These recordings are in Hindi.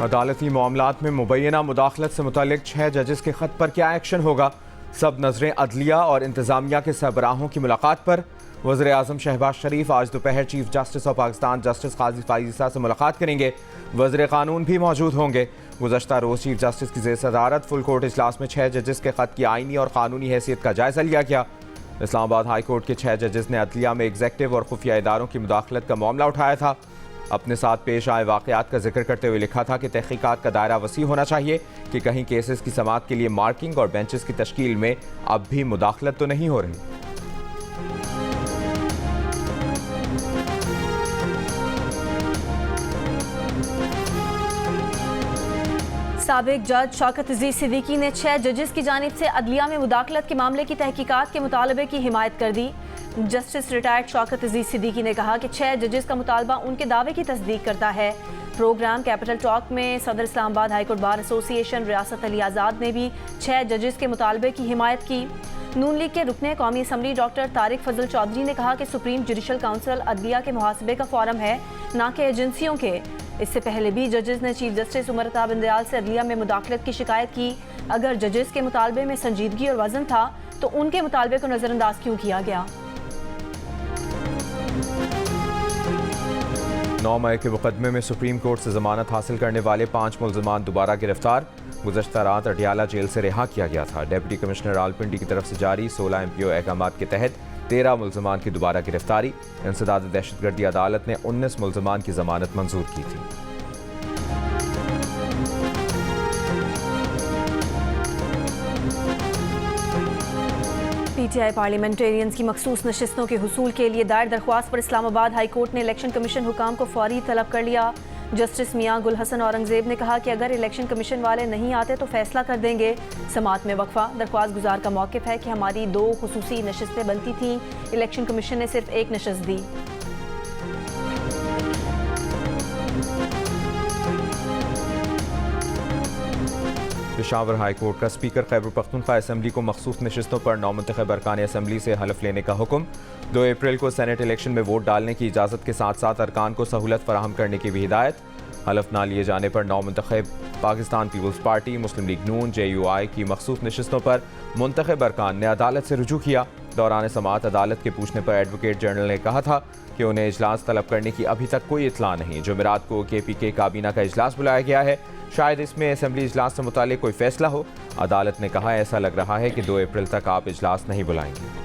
अदालती मामलात में मुबैना मुदाखलत से मुतल्लिक 6 जजेस के खत पर क्या एक्शन होगा? सब नजरें अदलिया और इंतजामिया के सरबराहों की मुलाकात पर। वज़ीर आज़म शहबाज शरीफ आज दोपहर chief justice of Pakistan justice Qazi Faez से मुलाकात करेंगे। वज़ीर कानून भी मौजूद होंगे। गुज़श्ता रोज़ चीफ जस्टिस की ज़ेर सदारत फुल कोर्ट इजलास में 6 जजेस के खत की आइनी और कानूनी हैसियत का जायजा लिया गया। इस्लामाबाद हाई कोर्ट के 6 जजेस ने अदलिया में एग्जेक्टिव और खुफिया इदारों की मुदाखलत का मामला उठाया था। अपने साथ पेश आए वाक़यात का जिक्र करते हुए लिखा था कि तहकीकात का दायरा वसी होना चाहिए कि कहीं केसेस की समाअत के लिए मार्किंग और बेंचेस की तश्कील में अब भी मुदाखलत तो नहीं हो रही। साबिक जज शौकत अजीज सिद्दीकी ने 6 जजेस की जानिब से अदलिया में मुदाखलत के मामले की तहकीकात के मुतालबे की हिमायत कर दी। जस्टिस रिटायर्ड शौकत अजीज सिद्दीकी ने कहा कि 6 जजेस का मुतालबा उनके दावे की तस्दीक करता है। प्रोग्राम कैपिटल टॉक में सदर इस्लामाबाद हाईकोर्ट बार एसोसिएशन रियासत अली आज़ाद ने भी 6 जजेस के मुतालबे की हिमायत की। नून लीग के रुकने कौमी असम्बली डॉक्टर तारिक फजल चौधरी ने कहा कि सुप्रीम जुडिशल काउंसिल अदलिया के मुहासबे का फोरम है, ना कि एजेंसियों के। इससे पहले भी जजेस ने चीफ जस्टिस उमर अता बिंदयाल से अदलिया में मुदाखलत की शिकायत की। अगर जजेस के मुतालबे में संजीदगी और वजन था तो उनके मुतालबे को नज़रअंदाज क्यों किया गया? 9 मई के मुकदमे में सुप्रीम कोर्ट से जमानत हासिल करने वाले 5 मुल्ज़मान दोबारा गिरफ्तार। गुज़श्ता रात अटियाला जेल से रिहा किया गया था। डिप्टी कमिश्नर रावलपिंडी की तरफ से जारी 16 MPO अहकामात के तहत 13 मुल्ज़मान की दोबारा गिरफ्तारी। इंसदाद दहशतगर्दी अदालत ने 19 मुल्ज़मान की जमानत मंजूर की थी। PTI पार्लियामेंटेरियंस की मखसूस नशिस्तों के हुसूल के लिए दायर दरख्वास्त पर इस्लामाबाद हाई कोर्ट ने इलेक्शन कमीशन हुकाम को फौरी तलब कर लिया। जस्टिस मियां गुल हसन औरंगजेब ने कहा कि अगर इलेक्शन कमीशन वाले नहीं आते तो फैसला कर देंगे। समात में वक्फा। दरख्वास्त गुजार का मौक़िफ़ है कि हमारी 2 खुसूसी नशिस्तें बनती थीं, इलेक्शन कमीशन ने सिर्फ 1 नशिस्त दी। पेशावर हाई कोर्ट का स्पीकर खैबर पख्तूनख्वा असम्बली को मखसूस नशिस्तों पर नौमुंतखब अरकान असम्बली से हलफ लेने का हुक्म। 2 अप्रैल को सेनेट इलेक्शन में वोट डालने की इजाज़त के साथ साथ अरकान को सहूलत फराहम करने की भी हिदायत। हलफ ना लिए जाने पर नौमुंतखब पाकिस्तान पीपल्स पार्टी, मुस्लिम लीग नून, JUI की मखसूस नशिस्तों पर मुंतखब अरकान ने अदालत से रुजू किया। दौरान समाअत अदालत के पूछने पर एडवोकेट जनरल ने कहा था कि उन्हें इजलास तलब करने की अभी तक कोई इतला नहीं। जुमेरात को KPK काबीना का इजलास बुलाया गया है, शायद इसमें असम्बली इजलास से मुतालिक कोई फैसला हो। अदालत ने कहा ऐसा लग रहा है कि 2 अप्रैल तक आप इजलास नहीं बुलाएंगे।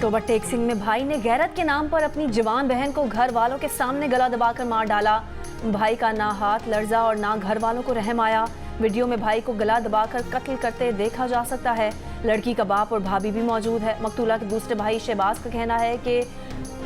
टोबर टेक सिंह में भाई ने गैरत के नाम पर अपनी जवान बहन को घर वालों के सामने गला दबाकर मार डाला। भाई का ना हाथ लर्जा और ना घर वालों को रहम आया। वीडियो में भाई को गला दबाकर कत्ल करते देखा जा सकता है। लड़की का बाप और भाभी भी मौजूद है। मकतूला के दूसरे भाई शहबाज का कहना है कि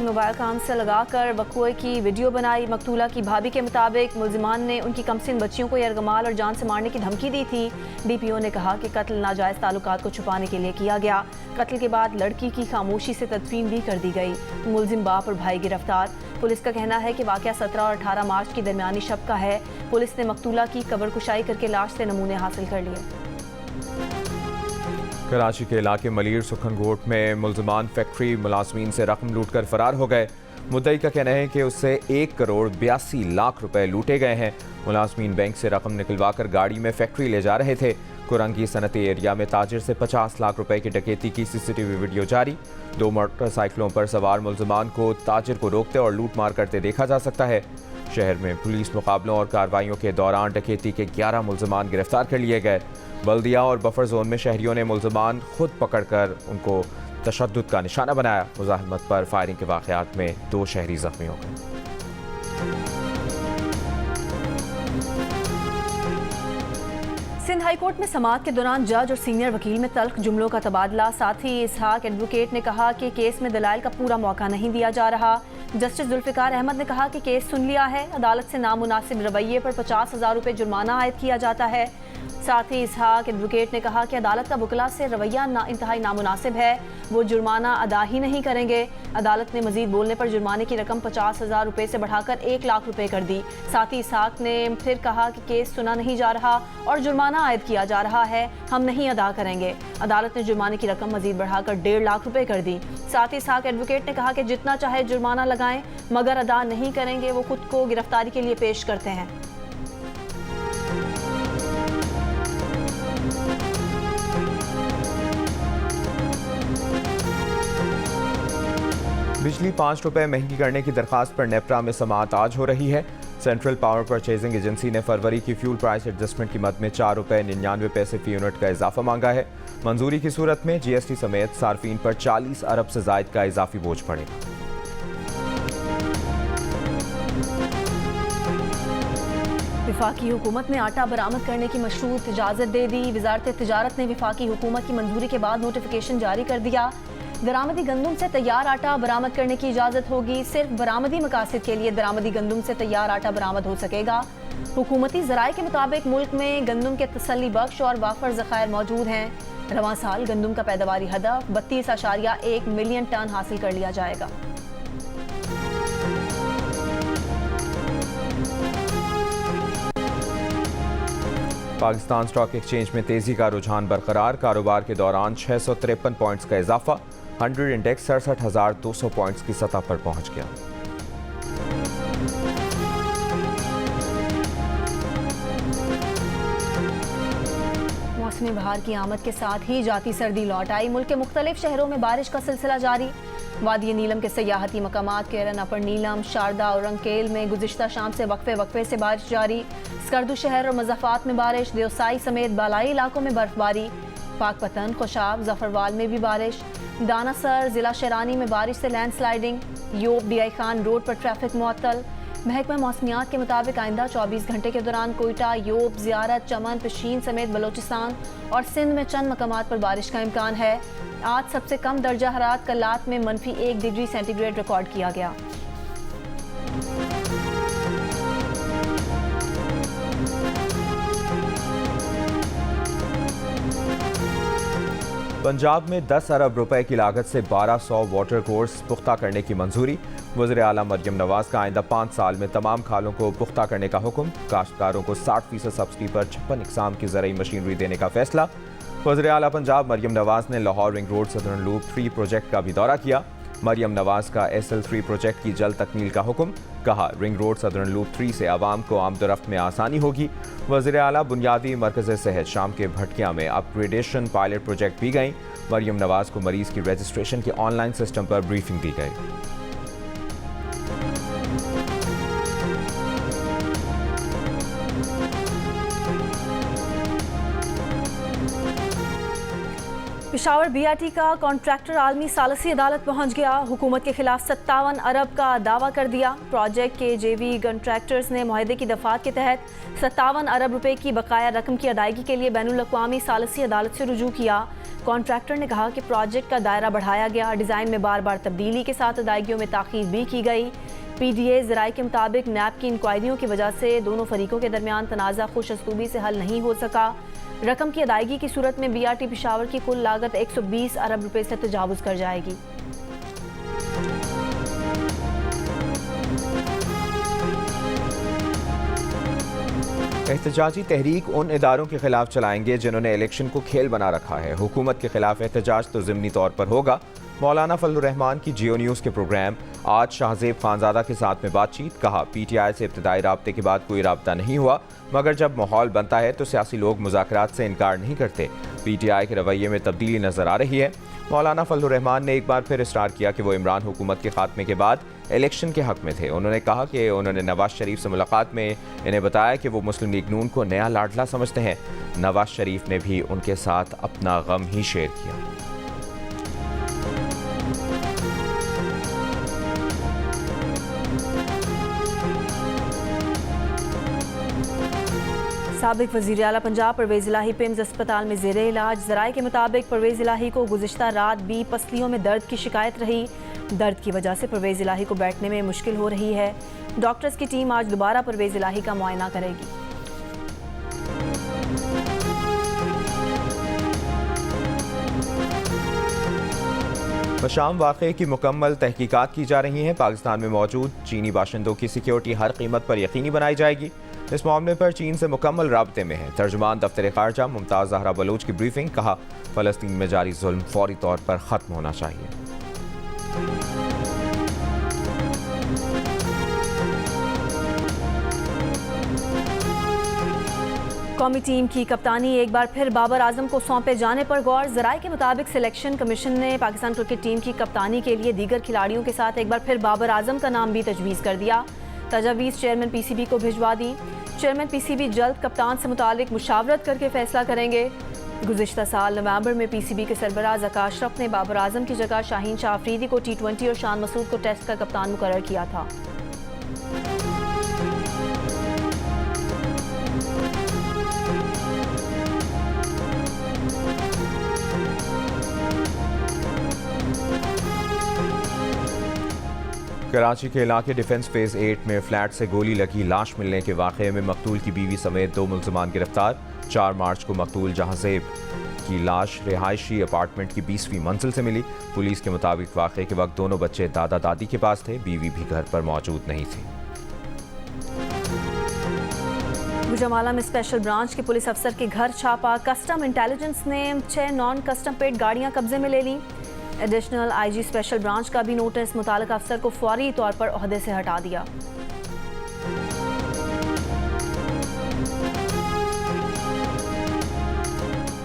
मोबाइल कान से लगाकर वक़्वे की वीडियो बनाई। मकतूला की भाभी के मुताबिक मुल्ज़िमान ने उनकी कमसिन बच्चियों को यरगमाल और जान से मारने की धमकी दी थी। DPO ने कहा कि कत्ल नाजायज़ ताल्लुकात को छुपाने के लिए किया गया। कत्ल के बाद लड़की की खामोशी से तदफीन भी कर दी गई। मुल्ज़िम बाप और भाई गिरफ्तार। पुलिस का कहना है कि वाक़या 17 और 18 मार्च की दरमियानी शब का है। पुलिस ने मकतूला की कब्र कुशाई करके लाश से नमूने हासिल कर लिए। कराची के इलाके मलीर सुखनगोट में मुल्ज़मान फैक्ट्री मुलाजमीन से रकम लूट कर फरार हो गए। मुद्दई का कहना है कि उससे 1 करोड़ 82 लाख रुपए लूटे गए हैं। मुलाजमीन बैंक से रकम निकलवा कर गाड़ी में फैक्ट्री ले जा रहे थे। कुरंगी सनती एरिया में ताजिर से 50 लाख रुपए की डकैती की CCTV वीडियो जारी। 2 मोटरसाइकिलों पर सवार मुल्ज़मान को ताजिर को रोकते और लूट मार करते देखा जा सकता है। शहर में पुलिस मुकाबलों और कार्रवाइयों के दौरान डकैती के 11 मुल्ज़मान गिरफ्तार कर लिए गए। बल्दिया और बफर जोन में शहरियों ने मुल्ज़मान खुद पकड़कर उनको तशद्दुद का निशाना बनाया। मुज़ाहमत पर फायरिंग के वाक़यात में 2 शहरी जख्मी हो गए। सिंध हाई कोर्ट में समाअत के दौरान जज और सीनियर वकील में तल्ख जुमलों का तबादला। साथ ही इसहाक एडवोकेट ने कहा कि केस में दलाइल का पूरा मौका नहीं दिया जा रहा। जस्टिस जुल्फ़िकार अहमद ने कहा कि केस सुन लिया है, अदालत से नामुनासिब रवैये पर 50,000 रुपये जुर्माना आयद किया जाता है। साथ ही इसहाक एडवोकेट ने कहा कि अदालत का वकला से रवैया इंतहाई नामुनासिब है, वो जुर्माना अदा ही नहीं करेंगे। अदालत ने मजीद बोलने पर जुर्माने की रकम 50,000 रुपये से बढ़ाकर 1 लाख रुपये कर दी। साथ ही इसहाक ने फिर कहा कि केस सुना नहीं जा रहा और जुर्माना आयद किया जा रहा है, हम नहीं अदा करेंगे। अदालत ने जुर्माने की रकम मजीद बढ़ाकर 1.5 लाख रुपये कर दी। साथ ही इसहाक एडवोकेट ने कहा कि जितना चाहे जुर्माना लगाएं, मगर अदा नहीं करेंगे, वो खुद को गिरफ्तारी के लिए पेश करते हैं। बिजली 5 रुपए महंगी करने की दरखास्त पर नेपरा में समाअत आज हो रही है। सेंट्रल पावर परचेजिंग एजेंसी ने फरवरी की फ्यूल प्राइस एडजस्टमेंट कीमत में 4 रुपए 99 पैसे फी यूनिट का इजाफा मांगा है। मंजूरी की सूरत में जीएसटी समेत सार्फिन पर 40 अरब से जायद का इजाफी बोझ पड़ेगा। विफाकी हुकूमत ने आटा बरामद करने की मशरूत इजाज़त दे दी। वजारत तिजारत ने विफाकी हुकूमत की मंजूरी के बाद नोटिफिकेशन जारी कर दिया। दरामदी गंदुम से तैयार आटा बरामद करने की इजाज़त होगी। सिर्फ बरामदी मकासद के लिए दरामदी गंदुम से तैयार आटा बरामद हो सकेगा। हुकूमती ज़राए के मुताबिक मुल्क में गंदुम के तसल्ली बख्श और वाफर ज़खायर मौजूद हैं। रवां साल गंदुम का पैदावारी हदफ 32.1 मिलियन टन हासिल कर लिया जाएगा। पाकिस्तान स्टॉक एक्सचेंज में तेजी का रुझान बरकरार। कारोबार के दौरान 653 पॉइंट्स का इजाफा। 100 इंडेक्स 67,200 पॉइंट्स की सतह पर पहुंच गया। मौसमी बहार की आमद के साथ ही जाती सर्दी लौट आई। मुल्क के मुख्तलिफ शहरों में बारिश का सिलसिला जारी। वादी नीलम के सयाहती मकामात केरन, अपर नीलम, शारदा और रंगकेल में गुज़िश्ता शाम से वक्फे से बारिश जारी। स्कर्दू शहर और मज़ाफ़ात में बारिश। देवसाई समेत बालाई इलाकों में बर्फबारी। पाकपतन, खुशाब, जफरवाल में भी बारिश। दानासर, जिला शेरानी में बारिश से लैंडस्लाइडिंग। योब, डीआई खान रोड पर ट्रैफिक मुअत्तल। महकमा मौसमियात के मुताबिक आइंदा 24 घंटे के दौरान कोयटा, योब, ज़ियारत, चमन, पशीन समेत बलोचिस्तान और सिंध में चंद मकामात पर बारिश का इम्कान है। आज सबसे कम दर्जा हरारत कल्लात में -1 डिग्री सेंटीग्रेड रिकॉर्ड किया गया। पंजाब में 10 अरब रुपए की लागत से 1200 वाटर कोर्स पुख्ता करने की मंजूरी। वज़ीर आला मरियम नवाज का आइंदा 5 साल में तमाम खालों को पुख्ता करने का हुक्म। काश्तकारों को 60% सब्सिडी पर 56 इकसाम की ज़रूरी मशीनरी देने का फैसला। वज़ीर आला पंजाब मरियम नवाज ने Lahore ring road southern loop 3 project का भी दौरा किया। मरियम नवाज का SL3 प्रोजेक्ट की जल्द तकमील का हुक्म। कहा, रिंग रोड सदर्न लूप 3 से आवाम को आमदोरफ्त में आसानी होगी। वज़ीर आला बुनियादी मरकज़ सेहत शाम के भटकिया में अपग्रेडेशन पायलट प्रोजेक्ट भी गई। मरियम नवाज को मरीज की रजिस्ट्रेशन के ऑनलाइन सिस्टम पर ब्रीफिंग दी गई। पेशावर BRT का कॉन्ट्रैक्टर आलमी सालसी अदालत पहुंच गया। हुकूमत के खिलाफ 57 अरब का दावा कर दिया। प्रोजेक्ट के JV कॉन्ट्रैक्टर्स ने मुआहदे की दफात के तहत 57 अरब रुपए की बकाया रकम की अदायगी के लिए बैनुल-अक़वामी सालसी अदालत से रुजू किया। कॉन्ट्रैक्टर ने कहा कि प्रोजेक्ट का दायरा बढ़ाया गया, डिज़ाइन में बार बार तब्दीली के साथ अदायगियों में ताख़ीर भी की गई। PDA ज़राए के मुताबिक नैब की इंक्वायरियों की वजह से दोनों फरीकों के दरमियान तनाज़ा खुश असलूबी से हल नहीं हो सका। रकम की अदायगी की सूरत में BRT पेशावर की कुल लागत 120 अरब रुपए से तजावुज़ कर जाएगी। एहतजाजी तहरीक उन इदारों के खिलाफ चलाएंगे जिन्होंने इलेक्शन को खेल बना रखा है। हुकूमत के खिलाफ एहतजाज तो ज़िमनी तौर पर होगा। मौलाना फजलुर रहमान की जियो न्यूज़ के प्रोग्राम आज शाहजेब खानजादा के साथ में बातचीत। कहा, PTI से इब्तदाई राब्ते के बाद कोई राब्ता नहीं हुआ, मगर जब माहौल बनता है तो सियासी लोग मुज़ाकरात से इनकार नहीं करते। PTI के रवैये में तब्दीली नज़र आ रही है। मौलाना फजलुर रहमान ने एक बार फिर इसरार किया कि वो इमरान हुकूमत के खात्मे के बाद इलेक्शन के हक में थे। उन्होंने कहा कि उन्होंने नवाज शरीफ से मुलाकात में इन्हें बताया कि वो मुस्लिम लीग नून को नया लाडला समझते हैं। नवाज शरीफ ने भी उनके साथ अपना गम ही शेयर किया। साबिक वज़ीर आला पंजाब परवेज़ इलाही पिम्स अस्पताल में ज़ेरे इलाज। ज़राए के मुताबिक परवेज़ इलाही को गुज़िश्ता रात भी पसलियों में दर्द की शिकायत रही। दर्द की वजह से परवेज़ इलाही को बैठने में मुश्किल हो रही है। डॉक्टर्स की टीम आज दोबारा परवेज़ इलाही का मुआयना करेगी। बशाम वाक़े की मुकम्मल तहकीकात की जा रही हैं। पाकिस्तान में मौजूद चीनी बाशिंदों की सिक्योरिटी हर कीमत पर यकीनी बनाई जाएगी। इस मामले पर चीन से मुकम्मल राब्ते में है। तर्जुमान दफ्तर खारजा मुमताज़ ज़हरा बलूच की ब्रीफिंग। कहा, फ़लस्तीन में जारी जुल्म फौरी तौर पर ख़त्म होना चाहिए। कौमी टीम की कप्तानी एक बार फिर बाबर आजम को सौंपे जाने पर गौर। ज़राए के मुताबिक सिलेक्शन कमीशन ने पाकिस्तान क्रिकेट टीम की कप्तानी के लिए दीगर खिलाड़ियों के साथ एक बार फिर बाबर आजम का नाम भी तजवीज़ कर दिया। तजावीज़ चेयरमैन पीसीबी को भिजवा दी। चेयरमैन पीसीबी जल्द कप्तान से मुतालिक मुशावरत करके फैसला करेंगे। गुज़िश्ता साल नवंबर में पीसीबी के सरबराह ज़का अशरफ ने बाबर आजम की जगह शाहीन शाह अफरीदी को T20 और शान मसूद को टेस्ट का कप्तान मुकर्रर किया था। कराची के इलाके डिफेंस फेज 8 में फ्लैट से गोली लगी लाश मिलने के वाक़े में मकतूल की बीवी समेत 2 मुल्ज़िमान गिरफ्तार। 4 मार्च को मकतूल जहांजेब की लाश रिहायशी अपार्टमेंट की 20वीं मंजिल से मिली। पुलिस के मुताबिक वाक़े के वक्त दोनों बच्चे दादा दादी के पास थे। बीवी भी घर पर मौजूद नहीं थी। गुजरांवाला में स्पेशल ब्रांच के पुलिस अफसर के घर छापा। कस्टम इंटेलिजेंस ने 6 नॉन कस्टम पेड गाड़ियां कब्जे में ले ली। एडिशनल आईजी स्पेशल ब्रांच का भी नोटिस। मुताल्लिका अफसर को फौरी तौर पर ओहदे से हटा दिया।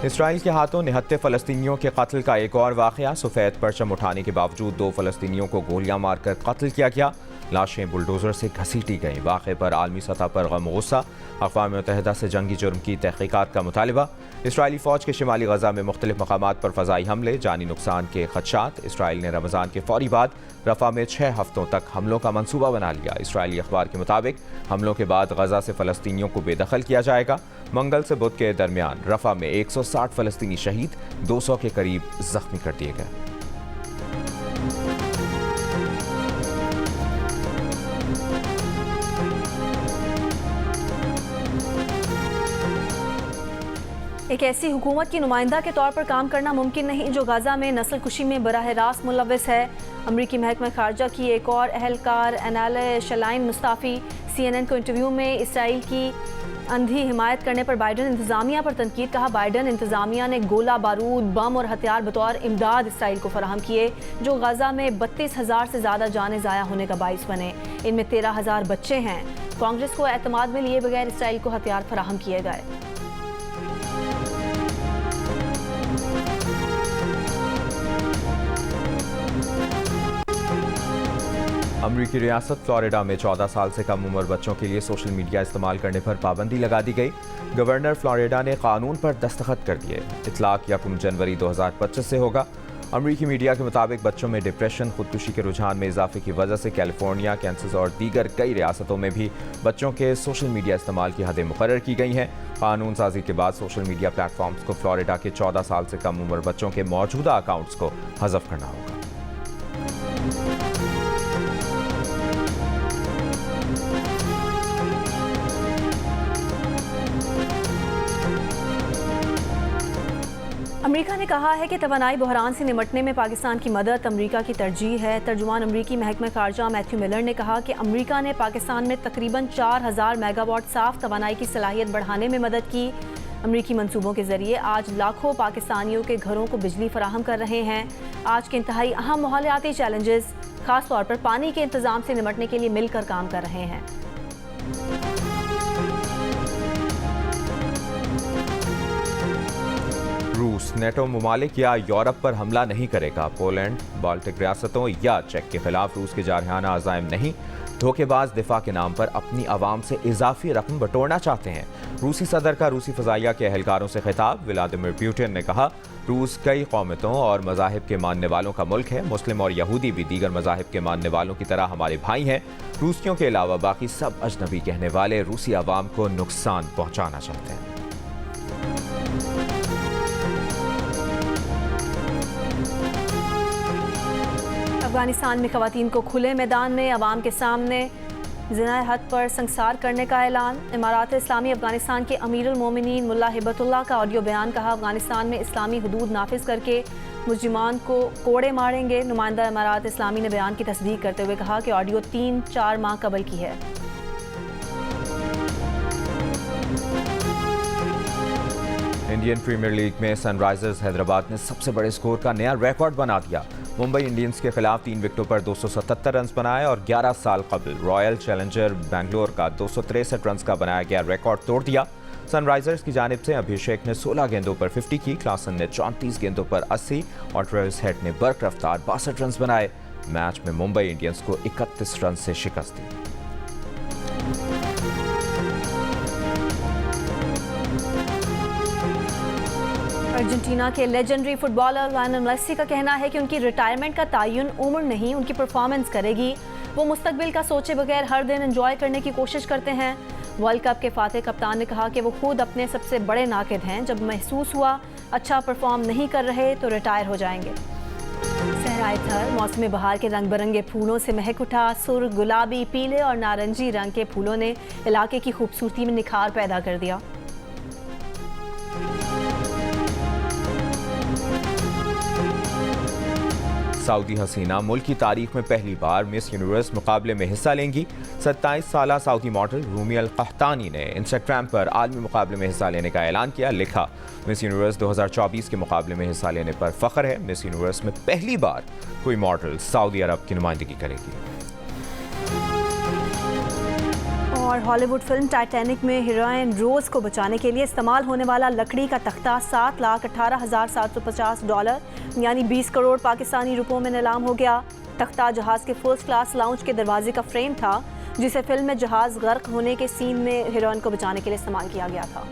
इसराइल के हाथों निहत्ते फ़लस्तीनियों के कत्ल का एक और वाक़या। सफ़ेद परचम उठाने के बावजूद 2 फ़लस्तीनियों को गोलियां मारकर कत्ल किया गया। लाशें बुलडोज़र से घसीटी गईं। वाक़े पर आलमी सतह पर गम गुस्सा। अक़वाम मुत्तहिदा से जंगी जुर्म की तहक़ीक़ात का मुतालिबा। इसराइली फ़ौज के शिमाली गज़ा में मुख्तलिफ मकामात पर फ़ज़ाई हमले, जानी नुकसान के ख़दशात। इसराइल ने रमज़ान के फ़ौरी बाद रफ़ा में 6 हफ़्तों तक हमलों का मनसूबा बना लिया। इसराइली अखबार के मुताबिक हमलों के बाद गज़ा से फ़लस्तीनियों को बेदखल किया जाएगा। मंगल से बुध के दरमियान रफ़ा में 160 फ़लस्तीनी शहीद, 200 के करीब ज़ख्मी कर दिए गए। एक ऐसी हुकूमत की नुमाइंदा के तौर पर काम करना मुमकिन नहीं जो गाज़ा में नस्ल कुशी में बराह रास्त मुलव्वस है। अमरीकी महकमा खारजा की एक और एहलकार एनाले शलाइन मुस्ताफ़ी CNN को इंटरव्यू में इसराइल की अंधी हिमायत करने पर बाइडन इंतज़ामिया पर तनकीद। कहा, बाइडन इंतज़ामिया ने गोला बारूद, बम और हथियार बतौर इमदाद इसराइल को फराहम किए जो गाज़ा में 32,000 से ज़्यादा जानें ज़ाया होने का बाइस बने। इनमें 13,000 बच्चे हैं। कांग्रेस को एतमाद में लिए बगैर इसराइल को हथियार फराहम किए गए। अमरीकी रियासत फ्लोरिडा में 14 साल से कम उम्र बच्चों के लिए सोशल मीडिया इस्तेमाल करने पर पाबंदी लगा दी गई। गवर्नर फ्लोरिडा ने कानून पर दस्तखत कर दिए। इतलाक 1 जनवरी 2025 से होगा। अमरीकी मीडिया के मुताबिक बच्चों में डिप्रेशन, खुदकुशी के रुझान में इजाफे की वजह से कैलिफोर्निया, कैंसस और दीगर कई रियासतों में भी बच्चों के सोशल मीडिया इस्तेमाल की हदें मुकर्रर की गई हैं। कानून साजी के बाद सोशल मीडिया प्लेटफॉर्म्स को फ्लोरिडा के 14 साल से कम उम्र बच्चों के मौजूदा अकाउंट्स को हज़फ करना होगा। अमेरिका ने कहा है कि तवानाई बहरान से निमटने में पाकिस्तान की मदद अमेरिका की तरजीह है। तर्जुमान अमरीकी महकमा खारजा मैथ्यू मिलर ने कहा कि अमेरिका ने पाकिस्तान में तकरीबन 4,000 मेगावाट साफ तवानाई की सलाहियत बढ़ाने में मदद की। अमरीकी मंसूबों के जरिए आज लाखों पाकिस्तानियों के घरों को बिजली फराहम कर रहे हैं। आज के इंतहाई अहम माहौलियाती चैलेंजेस खास तौर पर पानी के इंतजाम से निमटने के लिए मिलकर काम कर रहे हैं। रूस नेटो ममालिक या यूरोप पर हमला नहीं करेगा। पोलैंड, बाल्टिक रियासतों या चेक के खिलाफ रूस के जारहाना अज़ाइम नहीं। धोखेबाज दिफा के नाम पर अपनी आवाम से इजाफी रकम बटोरना चाहते हैं। रूसी सदर का रूसी फ़ज़ाइया के अहलकारों से खिताब। व्लादिमीर पुतिन ने कहा, रूस कई कौमियतों और मज़ाहिब के मानने वालों का मुल्क है। मुस्लिम और यहूदी भी दीगर मज़ाहिब के मानने वालों की तरह हमारे भाई हैं। रूसियों के अलावा बाकी सब अजनबी कहने वाले रूसी आवाम को नुकसान पहुँचाना चाहते हैं। अफगानिस्तान में खवातीन को खुले मैदान में अवाम के सामने ज़िना हद पर संसार करने का ऐलान। इमारात इस्लामी अफगानिस्तान के अमीरुल मोमिनीन मुल्ला हिबतुल्लाह का ऑडियो बयान। कहा, अफगानिस्तान में इस्लामी हुदूद नाफिज करके मुजरिमान को कोड़े मारेंगे। नुमाइंदा इमारात इस्लामी ने बयान की तस्दीक करते हुए कहा कि ऑडियो 3-4 माह कबल की है। इंडियन प्रीमियर लीग में सनराइजर्स हैदराबाद ने सबसे बड़े स्कोर का नया रिकॉर्ड बना दिया। मुंबई इंडियंस के खिलाफ 3 विकेटों पर 277 रन बनाए और 11 साल कबल रॉयल चैलेंजर बेंगलोर का 263 रन का बनाया गया रिकॉर्ड तोड़ दिया। सनराइजर्स की जानिब से अभिषेक ने 16 गेंदों पर 50 की, क्लासन ने 34 गेंदों पर 80 और ट्रेविस हेड ने बर्क रफ्तार 62 रन बनाए। मैच में मुंबई इंडियंस को 31 रन से शिकस्त दी। अर्जेंटीना के लेजेंडरी फुटबॉलर लायनल मेसी का कहना है कि उनकी रिटायरमेंट का तयन उम्र नहीं, उनकी परफॉर्मेंस करेगी। वो मुस्तकबिल का सोचे बगैर हर दिन एंजॉय करने की कोशिश करते हैं। वर्ल्ड कप के फातेह कप्तान ने कहा कि वो खुद अपने सबसे बड़े नाकिद हैं। जब महसूस हुआ अच्छा परफॉर्म नहीं कर रहे तो रिटायर हो जाएंगे। सहराए थर मौसम बहार के रंग बिरंगे फूलों से महक उठा। सुर्ख, गुलाबी, पीले और नारंगी रंग के फूलों ने इलाके की खूबसूरती में निखार पैदा कर दिया। सऊदी हसीना मुल्क की तारीख में पहली बार मिस यूनिवर्स मुकाबले में हिस्सा लेंगी। 27 साला सऊदी मॉडल रूमी अल कहतानी ने इंस्टाग्राम पर आलमी मुकाबले में हिस्सा लेने का ऐलान किया। लिखा, मिस यूनिवर्स 2024 के मुकाबले में हिस्सा लेने पर फख्र है। मिस यूनिवर्स में पहली बार कोई मॉडल सऊदी अरब की नुमाइंदगी करेगी। और हॉलीवुड फिल्म टाइटैनिक में हीरोइन रोज को बचाने के लिए इस्तेमाल होने वाला लकड़ी का तख्ता $7,18,750 यानी 20 करोड़ पाकिस्तानी रुपयों में नीलाम हो गया। तख्ता जहाज के फर्स्ट क्लास लाउंज के दरवाजे का फ्रेम था, जिसे फिल्म में जहाज गर्क होने के सीन में हीरोइन को बचाने के लिए इस्तेमाल किया गया था।